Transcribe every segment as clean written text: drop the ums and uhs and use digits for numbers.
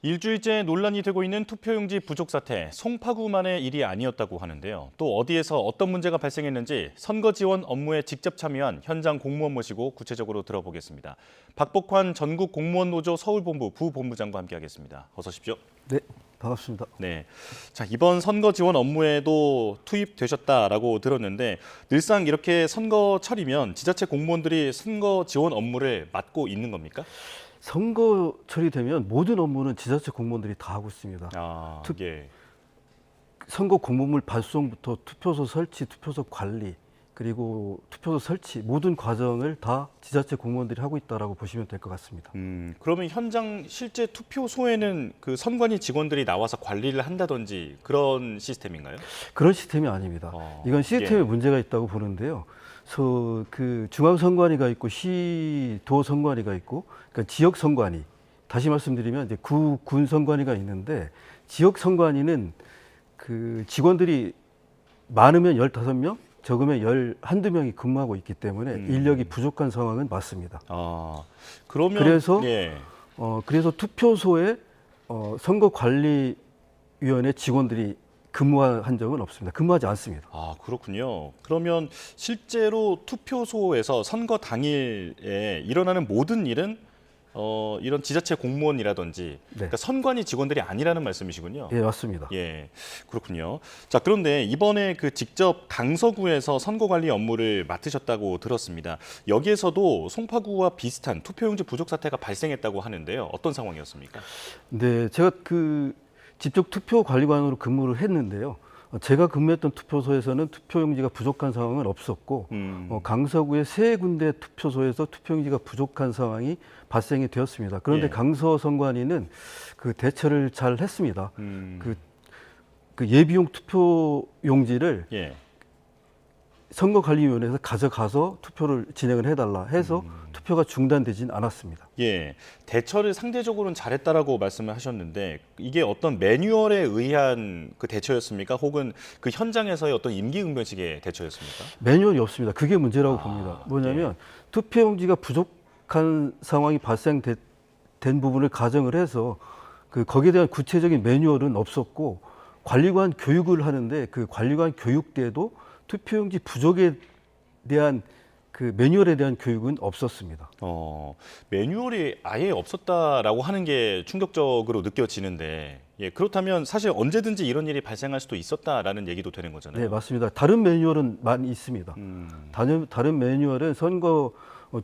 일주일째 논란이 되고 있는 투표용지 부족 사태, 송파구만의 일이 아니었다고 하는데요. 또 어디에서 어떤 문제가 발생했는지 선거 지원 업무에 직접 참여한 현장 공무원 모시고 구체적으로 들어보겠습니다. 박복환 전국 공무원 노조 서울본부 부본부장과 함께하겠습니다. 어서 오십시오. 네, 반갑습니다. 네, 자 이번 선거 지원 업무에도 투입되셨다라고 들었는데 늘상 이렇게 선거철이면 지자체 공무원들이 선거 지원 업무를 맡고 있는 겁니까? 선거철이 되면 모든 업무는 지자체 공무원들이 다 하고 있습니다. 예. 선거 공보물 발송부터 투표소 설치, 투표소 관리, 그리고 투표소 설치 모든 과정을 다 지자체 공무원들이 하고 있다라고 보시면 될 것 같습니다. 그러면 현장 실제 투표소에는 그 선관위 직원들이 나와서 관리를 한다든지 그런 시스템인가요? 그런 시스템이 아닙니다. 이건 시스템에 문제가 있다고 보는데요. 그 중앙선관위가 있고 시도 선관위가 있고, 그러니까 지역 선관위. 다시 말씀드리면 이제 군 선관위가 있는데, 지역 선관위는 그 직원들이 많으면 15명, 적으면 한두 명이 근무하고 있기 때문에 인력이 부족한 상황은 맞습니다. 그러면 그래서 투표소에 선거관리위원회 직원들이 근무한 적은 없습니다. 근무하지 않습니다. 그렇군요. 그러면 실제로 투표소에서 선거 당일에 일어나는 모든 일은 이런 지자체 공무원이라든지 그러니까 선관위 직원들이 아니라는 말씀이시군요. 예, 맞습니다. 예, 그렇군요. 자, 그런데 이번에 그 직접 강서구에서 선거관리 업무를 맡으셨다고 들었습니다. 여기에서도 송파구와 비슷한 투표용지 부족 사태가 발생했다고 하는데요. 어떤 상황이었습니까? 네, 제가 직접 투표관리관으로 근무를 했는데요. 제가 근무했던 투표소에서는 투표용지가 부족한 상황은 없었고, 강서구의 3군데 투표소에서 투표용지가 부족한 상황이 발생이 되었습니다. 그런데 강서 선관위는 그 대처를 잘 했습니다. 그 예비용 투표용지를 선거관리위원회에서 가져가서 투표를 진행을 해달라 해서 투표가 중단되진 않았습니다. 예, 대처를 상대적으로는 잘했다라고 말씀을 하셨는데 이게 어떤 매뉴얼에 의한 그 대처였습니까? 혹은 그 현장에서의 어떤 임기응변식의 대처였습니까? 매뉴얼이 없습니다. 그게 문제라고 봅니다. 뭐냐면 투표용지가 부족한 상황이 발생된 부분을 가정을 해서 거기에 대한 구체적인 매뉴얼은 없었고, 관리관 교육을 하는데 그 관리관 교육 때도 투표용지 부족에 대한 그 매뉴얼에 대한 교육은 없었습니다. 매뉴얼이 아예 없었다라고 하는 게 충격적으로 느껴지는데, 그렇다면 사실 언제든지 이런 일이 발생할 수도 있었다라는 얘기도 되는 거잖아요. 네, 맞습니다. 다른 매뉴얼은 많이 있습니다. 다른 매뉴얼은 선거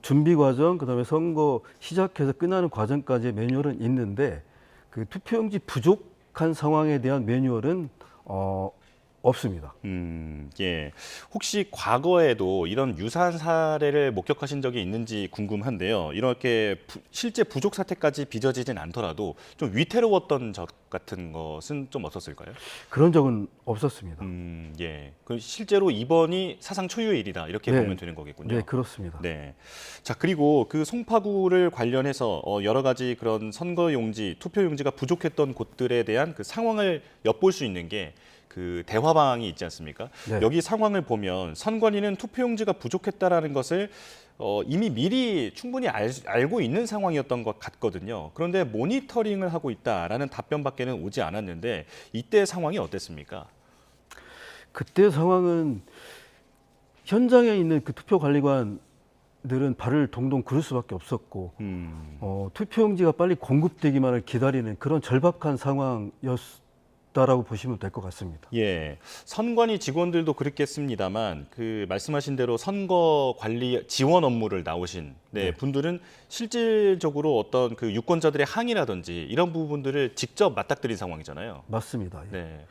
준비 과정, 그다음에 선거 시작해서 끝나는 과정까지의 매뉴얼은 있는데, 그 투표용지 부족한 상황에 대한 매뉴얼은 없습니다. 예. 혹시 과거에도 이런 유사한 사례를 목격하신 적이 있는지 궁금한데요. 이렇게 실제 부족 사태까지 빚어지진 않더라도 좀 위태로웠던 적 같은 것은 좀 없었을까요? 그런 적은 없었습니다. 예. 실제로 이번이 사상 초유의 일이다 이렇게 보면 되는 거겠군요. 네, 그렇습니다. 네. 자, 그리고 그 송파구를 관련해서 여러 가지 그런 선거용지, 투표용지가 부족했던 곳들에 대한 그 상황을 엿볼 수 있는 게 그 대화방이 있지 않습니까? 네. 여기 상황을 보면 선관위는 투표용지가 부족했다라는 것을 이미 미리 충분히 알고 있는 상황이었던 것 같거든요. 그런데 모니터링을 하고 있다라는 답변밖에는 오지 않았는데 이때 상황이 어땠습니까? 그때 상황은 현장에 있는 그 투표관리관들은 발을 동동 구를 수밖에 없었고, 투표용지가 빨리 공급되기만을 기다리는 그런 절박한 상황이었다라고 보시면 될 것 같습니다. 예, 선관위 직원들도 그렇겠습니다만 그 말씀하신 대로 선거 관리 지원 업무를 나오신 분들은 실질적으로 어떤 그 유권자들의 항의라든지 이런 부분들을 직접 맞닥뜨린 상황이잖아요. 맞습니다. 네.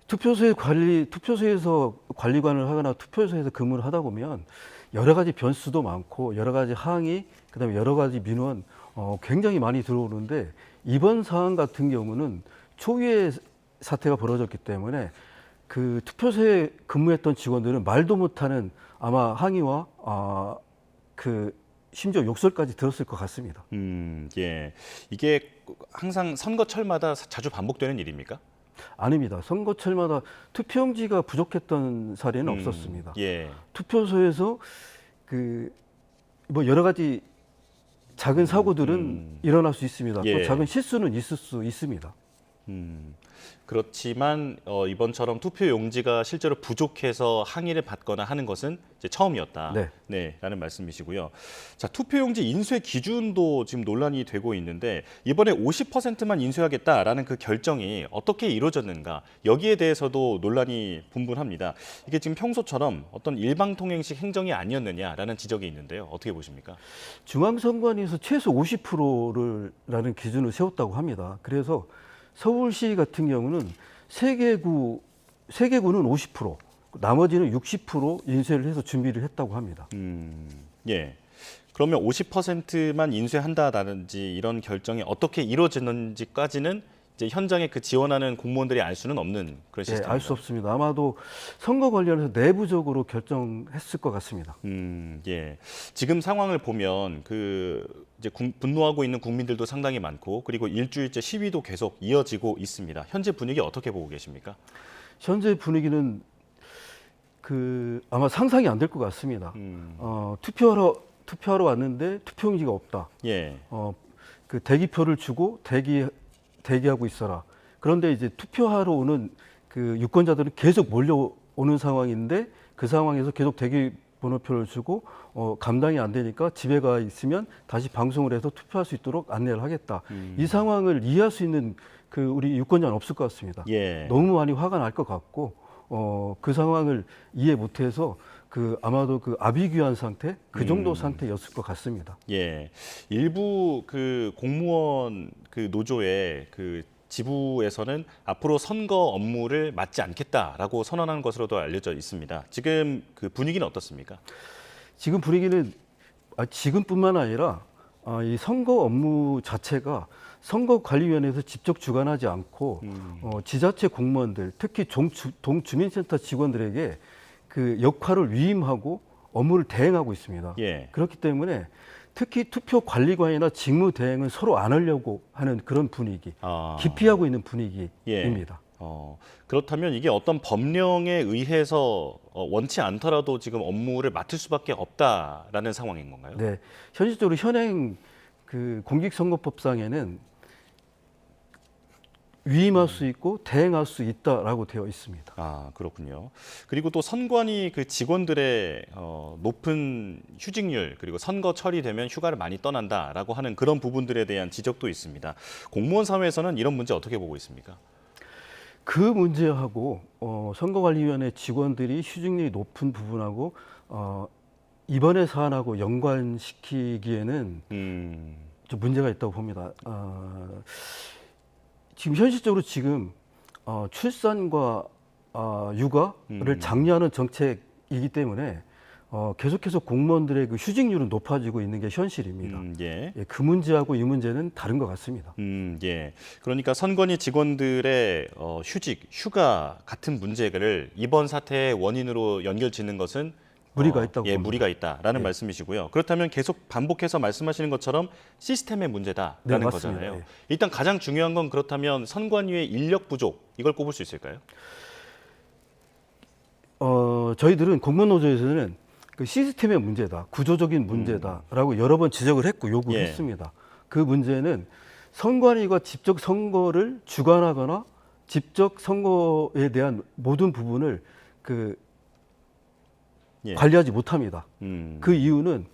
투표소에서 관리관을 하거나 투표소에서 근무를 하다 보면 여러 가지 변수도 많고 여러 가지 항의, 그다음에 여러 가지 민원 굉장히 많이 들어오는데, 이번 사안 같은 경우는 초유의 사태가 벌어졌기 때문에 그 투표소에 근무했던 직원들은 말도 못하는 아마 항의와 심지어 욕설까지 들었을 것 같습니다. 예, 이게 항상 선거철마다 자주 반복되는 일입니까? 아닙니다. 선거철마다 투표용지가 부족했던 사례는 없었습니다. 예. 투표소에서 여러 가지 작은 사고들은 일어날 수 있습니다. 예. 또 작은 실수는 있을 수 있습니다. 그렇지만 이번처럼 투표 용지가 실제로 부족해서 항의를 받거나 하는 것은 이제 처음이었다. 네. 라는 말씀이시고요. 자, 투표 용지 인쇄 기준도 지금 논란이 되고 있는데 이번에 50%만 인쇄하겠다라는 그 결정이 어떻게 이루어졌는가 여기에 대해서도 논란이 분분합니다. 이게 지금 평소처럼 어떤 일방통행식 행정이 아니었느냐라는 지적이 있는데요. 어떻게 보십니까? 중앙선관위에서 최소 50%라는 기준을 세웠다고 합니다. 그래서 서울시 같은 경우는 세 개구는 50%, 나머지는 60% 인쇄를 해서 준비를 했다고 합니다. 예. 그러면 50%만 인쇄한다든지 이런 결정이 어떻게 이루어졌는지까지는 이제 현장에 그 지원하는 공무원들이 알 수는 없는 그런 시스템입니다. 알 수 없습니다. 아마도 선거 관련해서 내부적으로 결정했을 것 같습니다. 예. 지금 상황을 보면 이제 분노하고 있는 국민들도 상당히 많고 그리고 일주일째 시위도 계속 이어지고 있습니다. 현재 분위기 어떻게 보고 계십니까? 현재 분위기는 아마 상상이 안 될 것 같습니다. 투표하러 왔는데 투표용지가 없다. 예. 그 대기표를 주고 대기하고 있어라. 그런데 이제 투표하러 오는 그 유권자들은 계속 몰려오는 상황인데 그 상황에서 계속 대기 번호표를 주고 감당이 안 되니까 집에 가 있으면 다시 방송을 해서 투표할 수 있도록 안내를 하겠다. 이 상황을 이해할 수 있는 우리 유권자는 없을 것 같습니다. 예. 너무 많이 화가 날 것 같고 그 상황을 이해 못해서 아마도 아비규환 상태 그 정도 상태였을 것 같습니다. 예, 일부 공무원 노조의 지부에서는 앞으로 선거 업무를 맡지 않겠다라고 선언한 것으로도 알려져 있습니다. 지금 분위기는 어떻습니까? 지금 분위기는 지금뿐만 아니라 이 선거 업무 자체가 선거관리위원회에서 직접 주관하지 않고 지자체 공무원들, 특히 동주민센터 직원들에게 그 역할을 위임하고 업무를 대행하고 있습니다. 예. 그렇기 때문에 특히 투표관리관이나 직무대행은 서로 안 하려고 하는 그런 분위기, 기피하고 있는 분위기입니다. 예. 그렇다면 이게 어떤 법령에 의해서 원치 않더라도 지금 업무를 맡을 수밖에 없다라는 상황인 건가요? 네, 현실적으로 현행 공직선거법상에는 위임할 수 있고 대행할 수 있다라고 되어 있습니다. 아, 그렇군요. 그리고 또 선관위 직원들의 높은 휴직률 그리고 선거 처리되면 휴가를 많이 떠난다라고 하는 그런 부분들에 대한 지적도 있습니다. 공무원 사회에서는 이런 문제 어떻게 보고 있습니까? 그 문제하고 선거관리위원회 직원들이 휴직률이 높은 부분하고 이번의 사안하고 연관시키기에는 좀 문제가 있다고 봅니다. 지금 현실적으로 출산과 육아를 장려하는 정책이기 때문에 계속해서 공무원들의 휴직률은 높아지고 있는 게 현실입니다. 예. 예, 그 문제하고 이 문제는 다른 것 같습니다. 예. 그러니까 선관위 직원들의 휴가 같은 문제를 이번 사태의 원인으로 연결짓는 것은 무리가 있다고 예, 봅니다. 무리가 있다라는 말씀이시고요. 그렇다면 계속 반복해서 말씀하시는 것처럼 시스템의 문제다라는 네, 맞습니다. 거잖아요. 예. 일단 가장 중요한 건 그렇다면 선관위의 인력 부족 이걸 꼽을 수 있을까요? 저희들은 공무원노조에서는 그 시스템의 문제다, 구조적인 문제다라고 여러 번 지적을 했고 요구했습니다. 그 문제는 선관위가 직접 선거를 주관하거나 직접 선거에 대한 모든 부분을 관리하지 못합니다. 그 이유는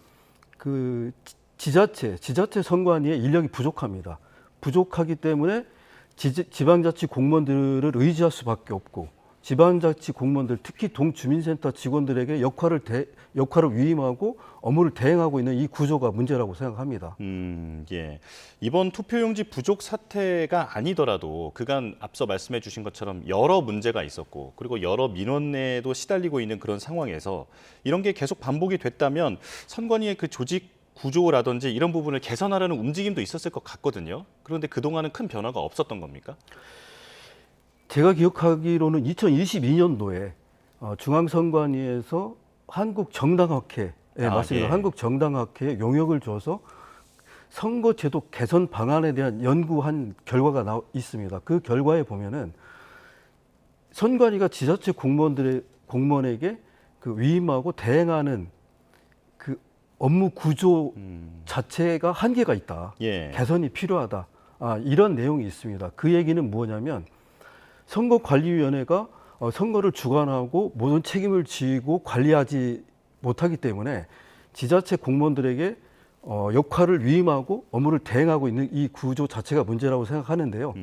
지자체 선관위의 인력이 부족합니다. 부족하기 때문에 지방자치 공무원들을 의지할 수밖에 없고 지방자치 공무원들 특히 동주민센터 직원들에게 역할을 위임하고 업무를 대행하고 있는 이 구조가 문제라고 생각합니다. 예. 이번 투표용지 부족 사태가 아니더라도 그간 앞서 말씀해 주신 것처럼 여러 문제가 있었고 그리고 여러 민원에도 시달리고 있는 그런 상황에서 이런 게 계속 반복이 됐다면 선관위의 조직 구조라든지 이런 부분을 개선하려는 움직임도 있었을 것 같거든요. 그런데 그동안은 큰 변화가 없었던 겁니까? 제가 기억하기로는 2022년도에 중앙선관위에서 한국정당학회에 맞습니다. 예. 한국정당학회에 용역을 줘서 선거제도 개선 방안에 대한 연구한 결과가 있습니다. 그 결과에 보면은 선관위가 지자체 공무원에게 위임하고 대행하는 업무 구조 자체가 한계가 있다. 예. 개선이 필요하다. 이런 내용이 있습니다. 그 얘기는 뭐냐면 선거관리위원회가 선거를 주관하고 모든 책임을 지고 관리하지 못하기 때문에 지자체 공무원들에게 역할을 위임하고 업무를 대행하고 있는 이 구조 자체가 문제라고 생각하는데요.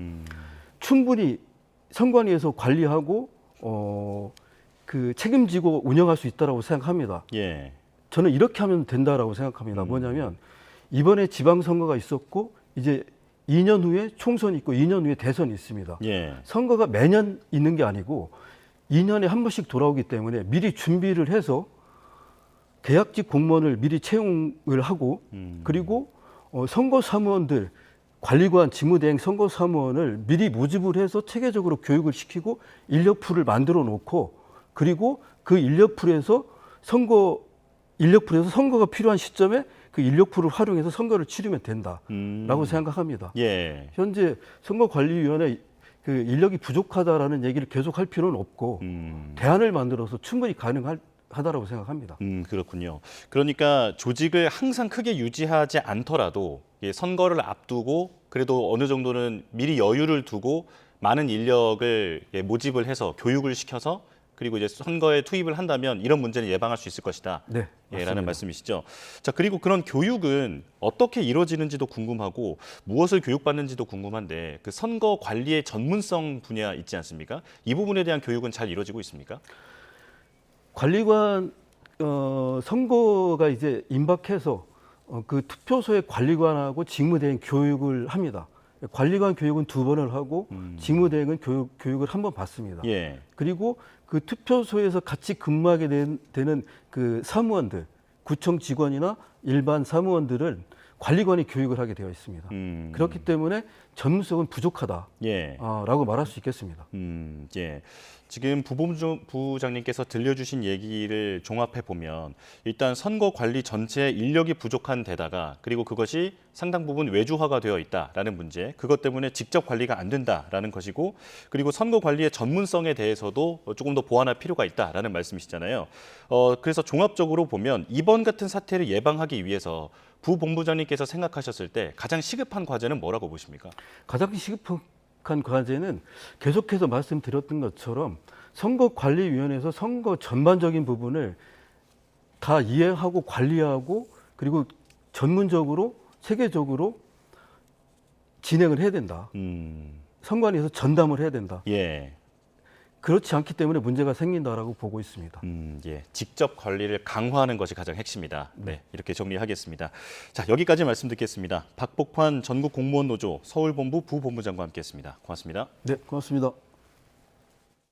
충분히 선관위에서 관리하고 그 책임지고 운영할 수 있다라고 생각합니다. 예. 저는 이렇게 하면 된다라고 생각합니다. 뭐냐면 이번에 지방선거가 있었고 이제 2년 후에 총선이 있고 2년 후에 대선이 있습니다. 예. 선거가 매년 있는 게 아니고 2년에 한 번씩 돌아오기 때문에 미리 준비를 해서 계약직 공무원을 미리 채용을 하고 그리고 선거 사무원들 관리관 직무대행 선거 사무원을 미리 모집을 해서 체계적으로 교육을 시키고 인력풀을 만들어 놓고 그리고 그 인력풀에서 선거가 필요한 시점에 그 인력풀을 활용해서 선거를 치르면 된다라고 생각합니다. 예. 현재 선거관리위원회 그 인력이 부족하다라는 얘기를 계속 할 필요는 없고 대안을 만들어서 충분히 가능하다라고 생각합니다. 그렇군요. 그러니까 조직을 항상 크게 유지하지 않더라도 선거를 앞두고 그래도 어느 정도는 미리 여유를 두고 많은 인력을 모집을 해서 교육을 시켜서 그리고 이제 선거에 투입을 한다면 이런 문제는 예방할 수 있을 것이다. 네, 라는 말씀이시죠. 자, 그리고 그런 교육은 어떻게 이루어지는지도 궁금하고 무엇을 교육받는지도 궁금한데 그 선거 관리의 전문성 분야 있지 않습니까? 이 부분에 대한 교육은 잘 이루어지고 있습니까? 관리관 선거가 이제 임박해서 그 투표소의 관리관하고 직무대행 교육을 합니다. 관리관 교육은 2번을 하고 직무대행은 교육을 1번 받습니다. 예. 그리고 그 투표소에서 같이 근무하게 되는 그 사무원들, 구청 직원이나 일반 사무원들은 관리관이 교육을 하게 되어 있습니다. 그렇기 때문에 전문성은 부족하다라고 예. 말할 수 있겠습니다. 예. 지금 부장님께서 들려주신 얘기를 종합해 보면 일단 선거 관리 전체에 인력이 부족한 데다가 그리고 그것이 상당 부분 외주화가 되어 있다라는 문제, 그것 때문에 직접 관리가 안 된다라는 것이고 그리고 선거 관리의 전문성에 대해서도 조금 더 보완할 필요가 있다라는 말씀이시잖아요. 그래서 종합적으로 보면 이번 같은 사태를 예방하기 위해서 부본부장님께서 생각하셨을 때 가장 시급한 과제는 뭐라고 보십니까? 가장 시급한 과제는 계속해서 말씀드렸던 것처럼 선거관리위원회에서 선거 전반적인 부분을 다 이해하고 관리하고 그리고 전문적으로 체계적으로 진행을 해야 된다. 선관위에서 전담을 해야 된다. 예. 그렇지 않기 때문에 문제가 생긴다라고 보고 있습니다. 예. 직접 관리를 강화하는 것이 가장 핵심이다. 네, 이렇게 정리하겠습니다. 자, 여기까지 말씀 듣겠습니다. 박복환 전국공무원노조 서울본부 부본부장과 함께했습니다. 고맙습니다. 네, 고맙습니다.